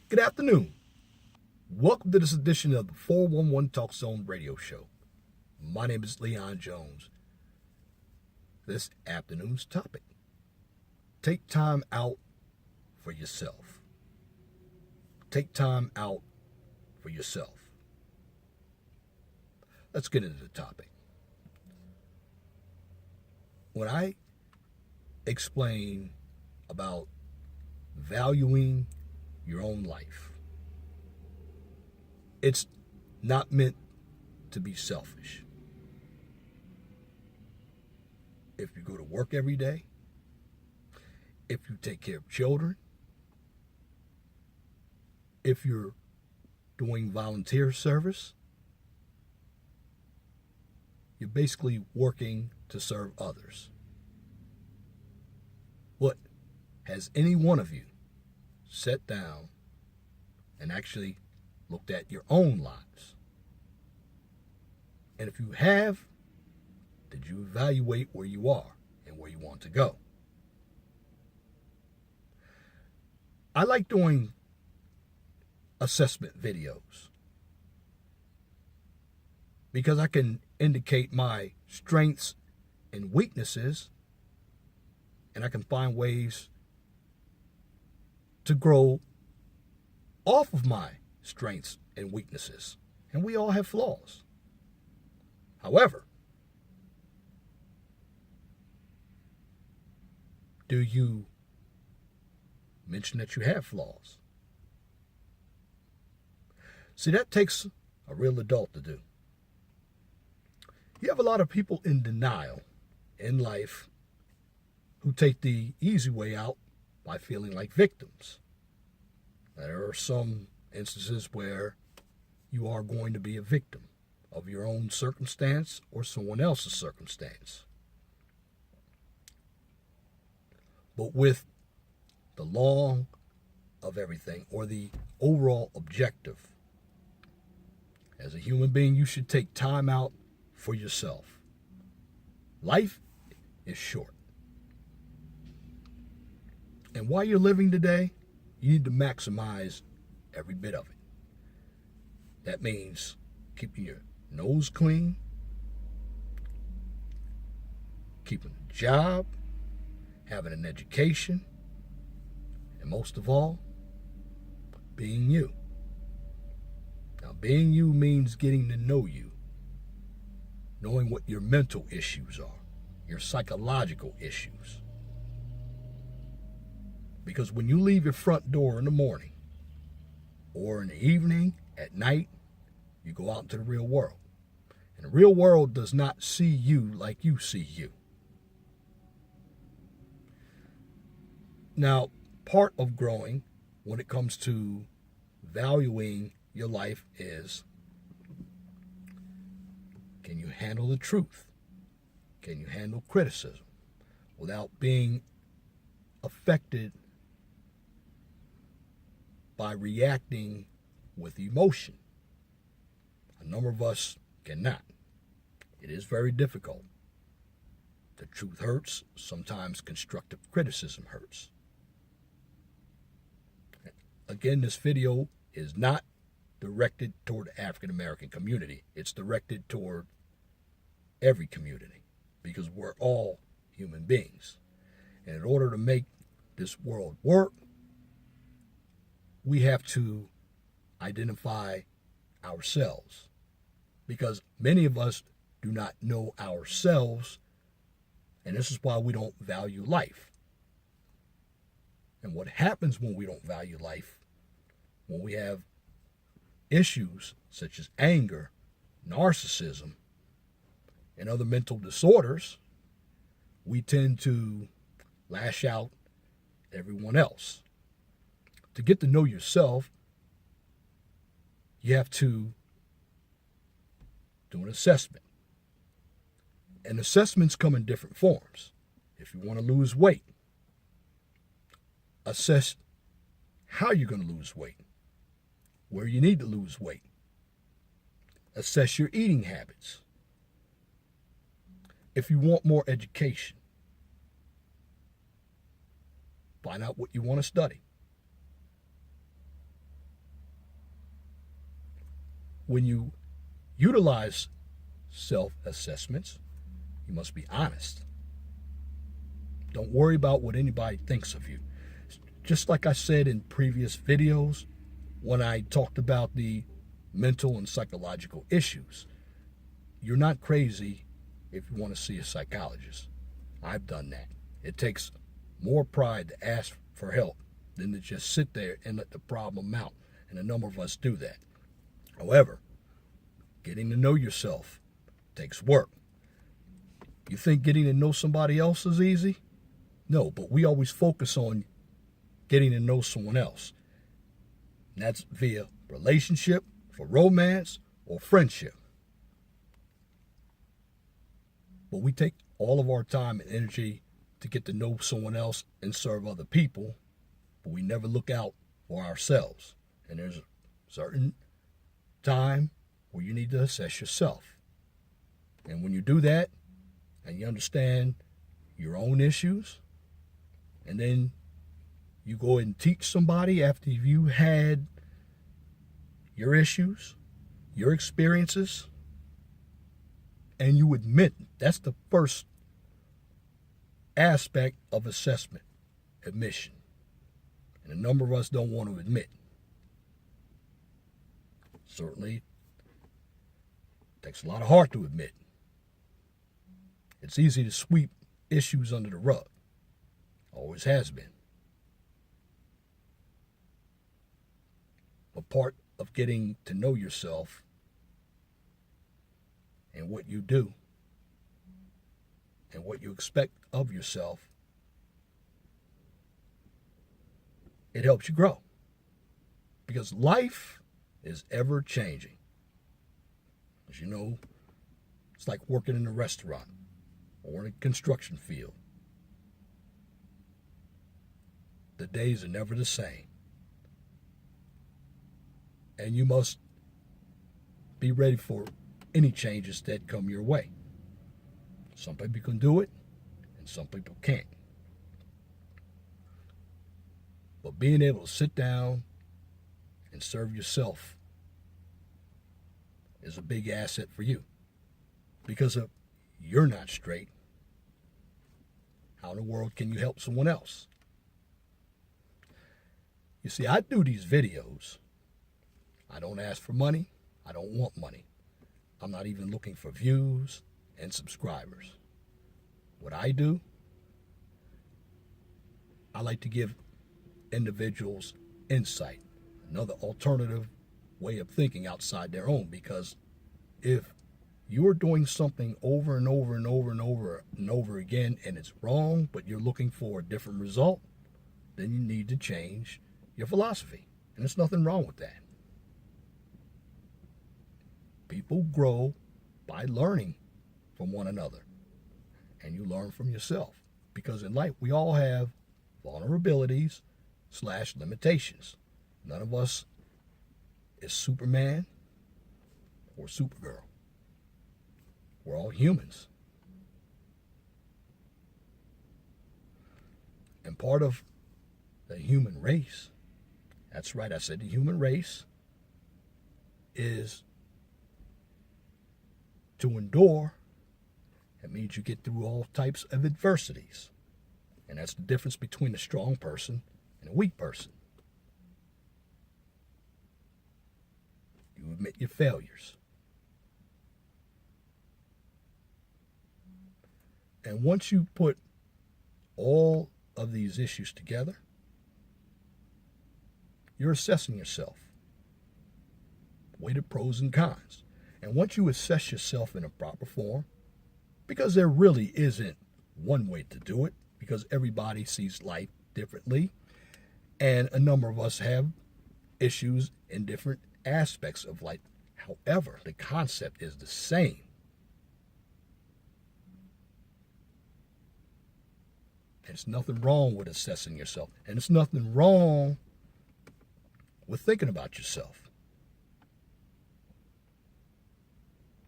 Good afternoon. Welcome to this edition of the 411 Talk Zone radio show. My name is Leon Jones. This afternoon's topic: take time out for yourself. Take time out for yourself. Let's get into the topic. When I explain about valuing your own life, it's not meant to be selfish. If you go to work every day, if you take care of children, if you're doing volunteer service, you're basically working to serve others. But has any one of you sat down and actually looked at your own lives? And if you have, did you evaluate where you are and where you want to go? I like doing assessment videos because I can indicate my strengths and weaknesses, and I can find ways to grow off of my strengths and weaknesses. And we all have flaws. However, do you mention that you have flaws? See, that takes a real adult to do. You have a lot of people in denial in life who take the easy way out by feeling like victims. There are some instances where you are going to be a victim of your own circumstance or someone else's circumstance. But with the long of everything, or the overall objective, as a human being, you should take time out for yourself. Life is short. And while you're living today, you need to maximize every bit of it. That means keeping your nose clean, keeping a job, having an education, and most of all, being you. Now, being you means getting to know you, knowing what your mental issues are, your psychological issues. Because when you leave your front door in the morning, or in the evening, at night, you go out into the real world. And the real world does not see you like you see you. Now, part of growing when it comes to valuing your life is, can you handle the truth? Can you handle criticism without being affected by reacting with emotion? A number of us cannot. It is very difficult. The truth hurts. Sometimes constructive criticism hurts. Again, this video is not directed toward the African American community. It's directed toward every community, because we're all human beings. And in order to make this world work, we have to identify ourselves, because many of us do not know ourselves, and this is why we don't value life. And what happens when we don't value life, when we have issues such as anger, narcissism, and other mental disorders, we tend to lash out at everyone else. To get to know yourself, you have to do an assessment. And assessments come in different forms. If you want to lose weight, assess how you're going to lose weight, where you need to lose weight. Assess your eating habits. If you want more education, find out what you want to study. when you utilize self-assessments, you must be honest. Don't worry about what anybody thinks of you. Just like I said in previous videos when I talked about the mental and psychological issues, you're not crazy if you want to see a psychologist. I've done that. It takes more pride to ask for help than to just sit there and let the problem mount. And a number of us do that. However, getting to know yourself takes work. You think getting to know somebody else is easy? No, but we always focus on getting to know someone else. And that's via relationship, for romance, or friendship. But we take all of our time and energy to get to know someone else and serve other people, but we never look out for ourselves. And there's a certain time where you need to assess yourself. And when you do that, and you understand your own issues, and then you go and teach somebody after you had your issues, your experiences, and you admit, that's the first aspect of assessment, admission. And a number of us don't want to admit. Certainly, it takes a lot of heart to admit. It's easy to sweep issues under the rug. Always has been. But part of getting to know yourself and what you do and what you expect of yourself, it helps you grow. Because life is ever changing. As you know, it's like working in a restaurant or in a construction field. The days are never the same. And you must be ready for any changes that come your way. Some people can do it, and some people can't. But being able to sit down and serve yourself is a big asset for you. Because if you're not straight, how in the world can you help someone else? You see, I do these videos. I don't ask for money. I don't want money. I'm not even looking for views and subscribers. What I do, I like to give individuals insight, another alternative way of thinking outside their own, because if you're doing something over and over and over and over and over again and it's wrong, but you're looking for a different result, then you need to change your philosophy. And there's nothing wrong with that. People grow by learning from one another. And you learn from yourself. Because in life, we all have vulnerabilities / limitations. None of us is Superman or Supergirl. We're all humans. And part of the human race, that's right, I said the human race, is to endure. It means you get through all types of adversities. And that's the difference between a strong person and a weak person. You admit your failures. And once you put all of these issues together, you're assessing yourself. Weigh the pros and cons. And once you assess yourself in a proper form, because there really isn't one way to do it, because everybody sees life differently, and a number of us have issues in different aspects of life. However, the concept is the same. There's nothing wrong with assessing yourself, and there's nothing wrong with thinking about yourself.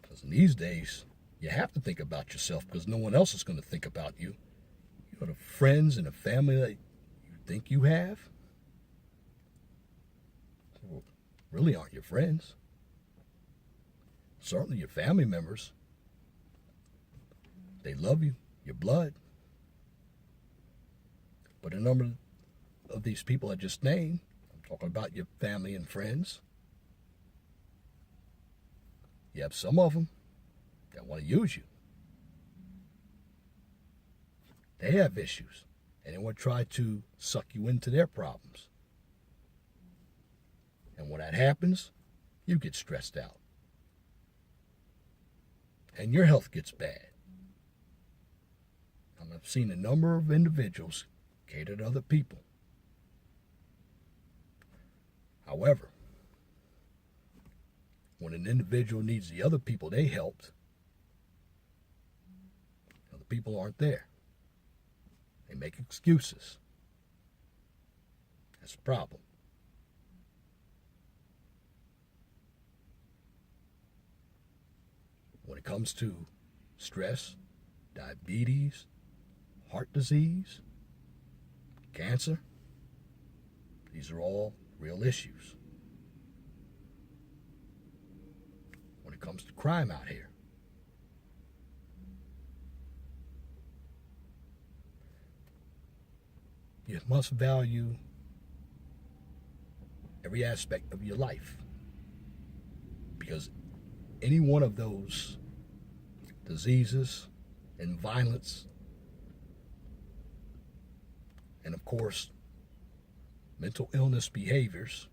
Because in these days, you have to think about yourself because no one else is going to think about you. You know, the friends and the family that you think you have really aren't your friends. certainly your family members. They love you, your blood. But a number of these people I just named, I'm talking about your family and friends. You have some of them that want to use you. They have issues, and they want to try to suck you into their problems. And when that happens, you get stressed out. And your health gets bad. And I've seen a number of individuals cater to other people. However, when an individual needs the other people they helped, other people aren't there. They make excuses. That's a problem. When it comes to stress, diabetes, heart disease, cancer, these are all real issues. When it comes to crime out here, you must value every aspect of your life, because any one of those diseases and violence, and of course, mental illness behaviors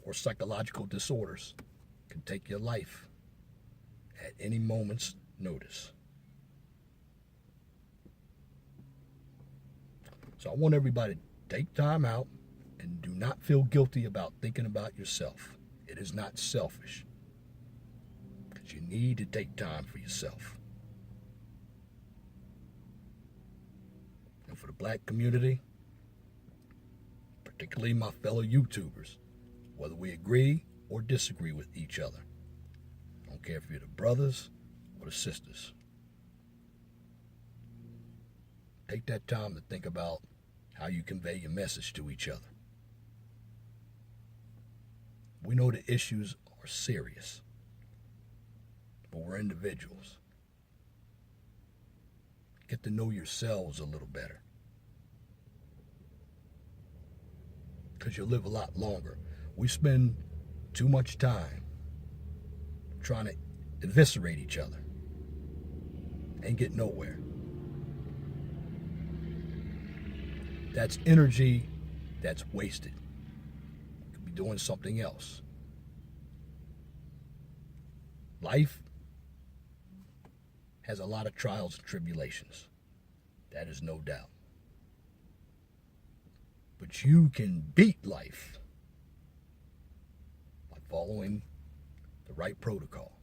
or psychological disorders can take your life at any moment's notice. So I want everybody to take time out and do not feel guilty about thinking about yourself. It is not selfish. Because you need to take time for yourself. And for the black community, particularly my fellow YouTubers, whether we agree or disagree with each other, I don't care if you're the brothers or the sisters, take that time to think about how you convey your message to each other. We know the issues are serious, but we're individuals. Get to know yourselves a little better, because you'll live a lot longer. We spend too much time trying to eviscerate each other and get nowhere. That's energy that's wasted. You could be doing something else. Life has a lot of trials and tribulations. That is no doubt. But you can beat life by following the right protocol.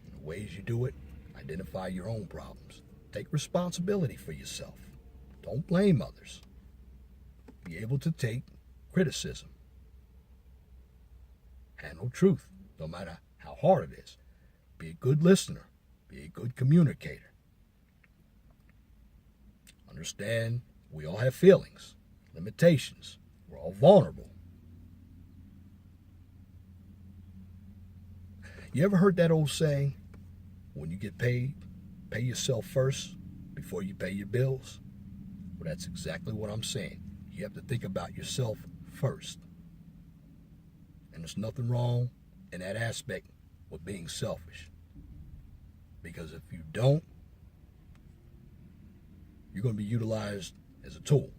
And the ways you do it, identify your own problems. Take responsibility for yourself. Don't blame others. Be able to take criticism. Handle truth, no matter how hard it is. Be a good listener. Be a good communicator. Understand we all have feelings, limitations. We're all vulnerable. You ever heard that old saying, when you get paid, pay yourself first before you pay your bills? Well, that's exactly what I'm saying. You have to think about yourself first. And there's nothing wrong in that aspect with being selfish. Because if you don't, you're going to be utilized as a tool.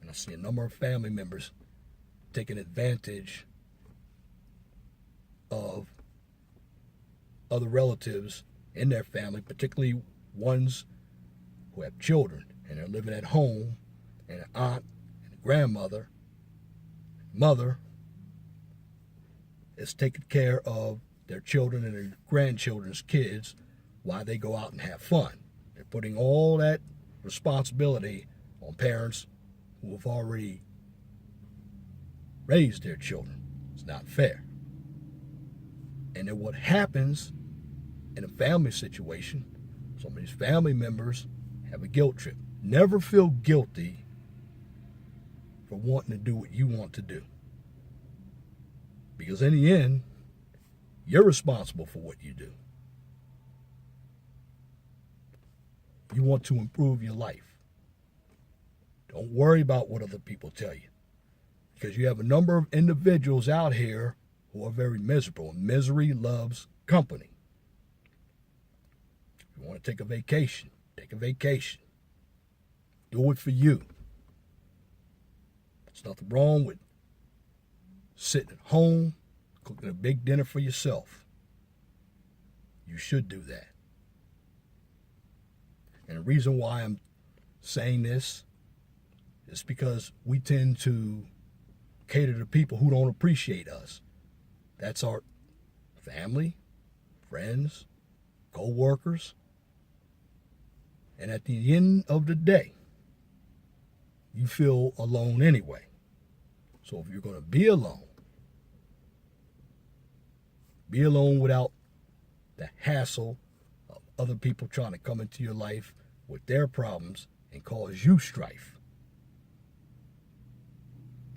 And I see a number of family members taking advantage of other relatives in their family, particularly ones who have children and they're living at home, and an aunt and a grandmother, mother is taking care of their children and their grandchildren's kids while they go out and have fun. They're putting all that responsibility on parents who have already raised their children. It's not fair. And then what happens in a family situation, some of these family members have a guilt trip. Never feel guilty for wanting to do what you want to do. Because in the end, you're responsible for what you do. You want to improve your life. Don't worry about what other people tell you. Because you have a number of individuals out here who are very miserable. Misery loves company. If you want to take a vacation, take a vacation. Do it for you. There's nothing wrong with sitting at home, cooking a big dinner for yourself. You should do that. And the reason why I'm saying this is because we tend to cater to people who don't appreciate us. That's our family, friends, co-workers. And at the end of the day, you feel alone anyway. So if you're going to be alone without the hassle of other people trying to come into your life with their problems and cause you strife.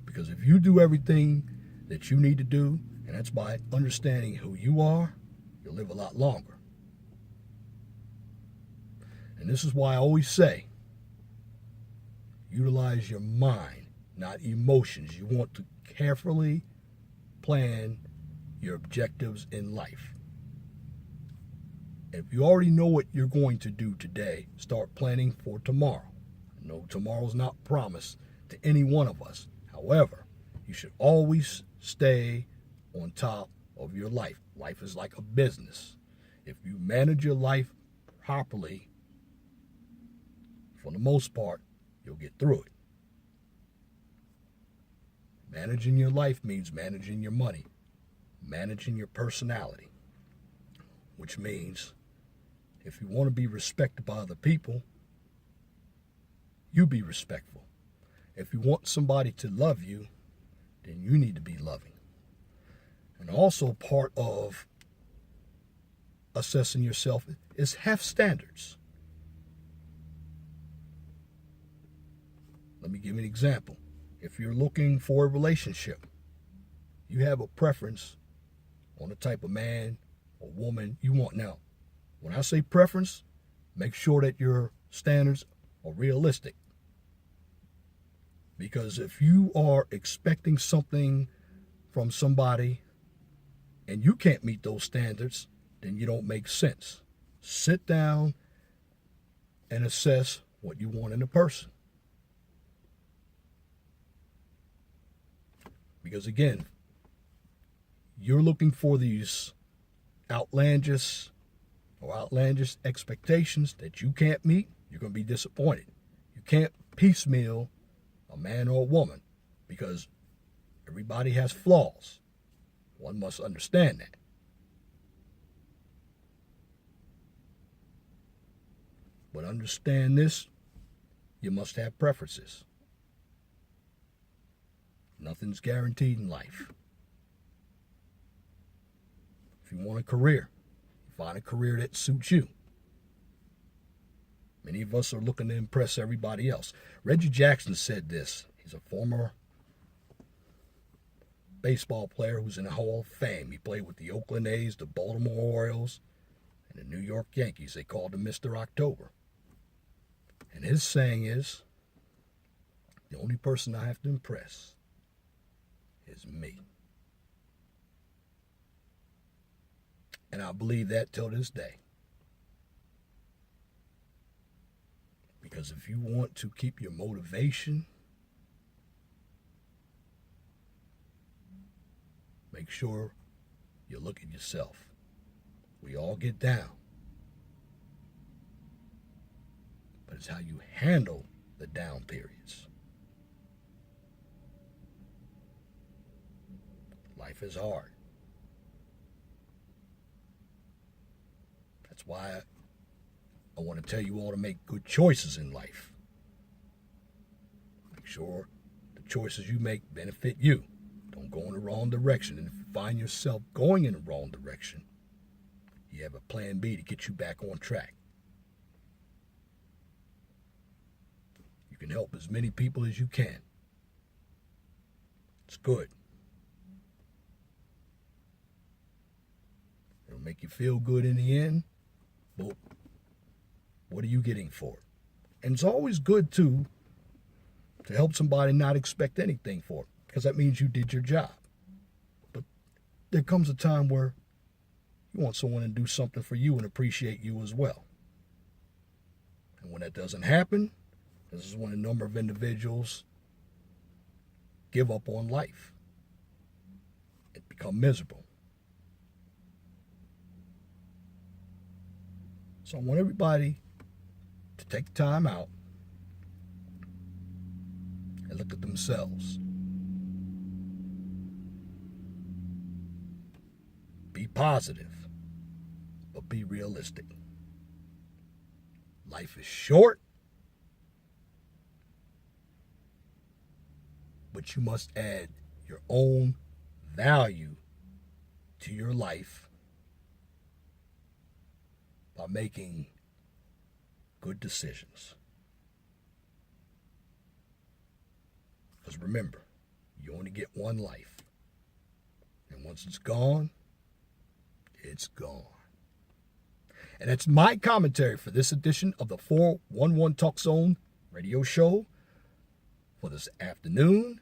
Because if you do everything that you need to do, and that's by understanding who you are, you'll live a lot longer. And this is why I always say, utilize your mind, not emotions. You want to carefully plan your objectives in life. If you already know what you're going to do today, start planning for tomorrow. I know tomorrow's not promised to any one of us. However, you should always stay on top of your life. Life is like a business. If you manage your life properly, for the most part, you'll get through it. Managing your life means managing your money, managing your personality, which means if you want to be respected by other people, you be respectful. If you want somebody to love you, then you need to be loving. And also part of assessing yourself is have standards. Let me give you an example. If you're looking for a relationship, you have a preference on the type of man or woman you want. Now, when I say preference, make sure that your standards are realistic. Because if you are expecting something from somebody and you can't meet those standards, then you don't make sense. Sit down and assess what you want in a person. Because again, you're looking for these outlandish expectations that you can't meet, you're going to be disappointed. You can't piecemeal a man or a woman because everybody has flaws. One must understand that. But understand this, you must have preferences. Nothing's guaranteed in life. If you want a career, find a career that suits you. Many of us are looking to impress everybody else. Reggie Jackson said this. He's a former baseball player who's in the Hall of Fame. He played with the Oakland A's, the Baltimore Orioles, and the New York Yankees. They called him Mr. October. And his saying is, the only person I have to impress is me. And I believe that till this day. Because if you want to keep your motivation, make sure you look at yourself. We all get down. But it's how you handle the down periods. Life is hard. That's why I want to tell you all to make good choices in life. Make sure the choices you make benefit you. Don't go in the wrong direction. And if you find yourself going in the wrong direction, you have a plan B to get you back on track. You can help as many people as you can. It's good. It'll make you feel good in the end. But what are you getting for it? And it's always good, too, to help somebody not expect anything for it, because that means you did your job. But there comes a time where you want someone to do something for you and appreciate you as well. And when that doesn't happen, this is when a number of individuals give up on life and become miserable. So I want everybody to take time out and look at themselves. Be positive, but be realistic. Life is short, but you must add your own value to your life by making good decisions. Because remember, you only get one life. And once it's gone, it's gone. And that's my commentary for this edition of the 411 Talk Zone radio show for this afternoon,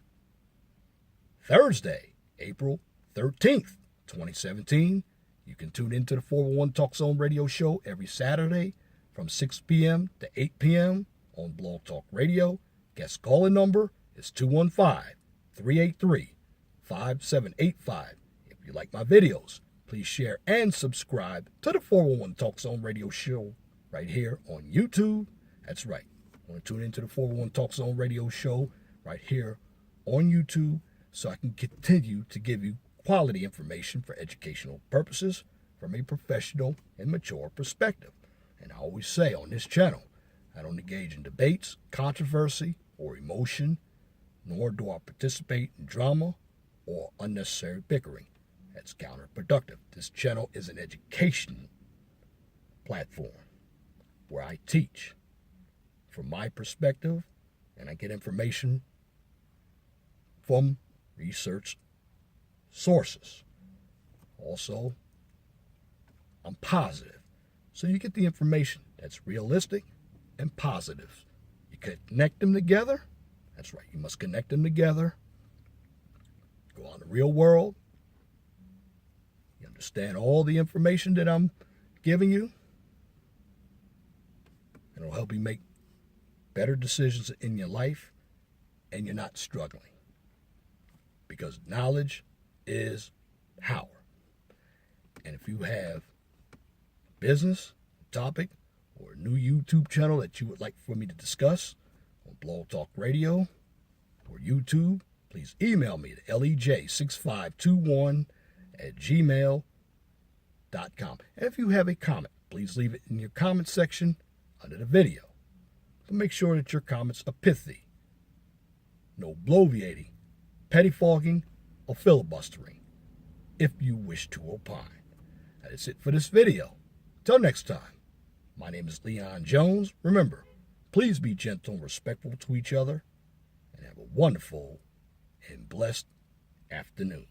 Thursday, April 13th, 2017. You can tune into the 411 Talk Zone radio show every Saturday from 6 p.m. to 8 p.m. on Blog Talk Radio. Guest calling number is 215-383-5785. If you like my videos, please share and subscribe to the 411 Talk Zone radio show right here on YouTube. That's right. I want to tune into the 411 Talk Zone radio show right here on YouTube so I can continue to give you quality information for educational purposes from a professional and mature perspective. And I always say on this channel, I don't engage in debates, controversy, or emotion, nor do I participate in drama or unnecessary bickering. That's counterproductive. This channel is an education platform where I teach from my perspective and I get information from research sources. Also, I'm positive. So you get the information that's realistic and positive. You connect them together. That's right. You must connect them together. Go out in the real world. You understand all the information that I'm giving you. And it'll help you make better decisions in your life and you're not struggling. Because knowledge is power. And if you have a business, a topic, or a new YouTube channel that you would like for me to discuss on Blog Talk Radio or YouTube, please email me at lej6521@gmail.com. And if you have a comment, please leave it in your comment section under the video. So make sure that your comments are pithy, no bloviating, pettifogging, or filibustering, if you wish to opine. That is it for this video. Till next time, my name is Leon Jones. Remember, please be gentle and respectful to each other, and have a wonderful and blessed afternoon.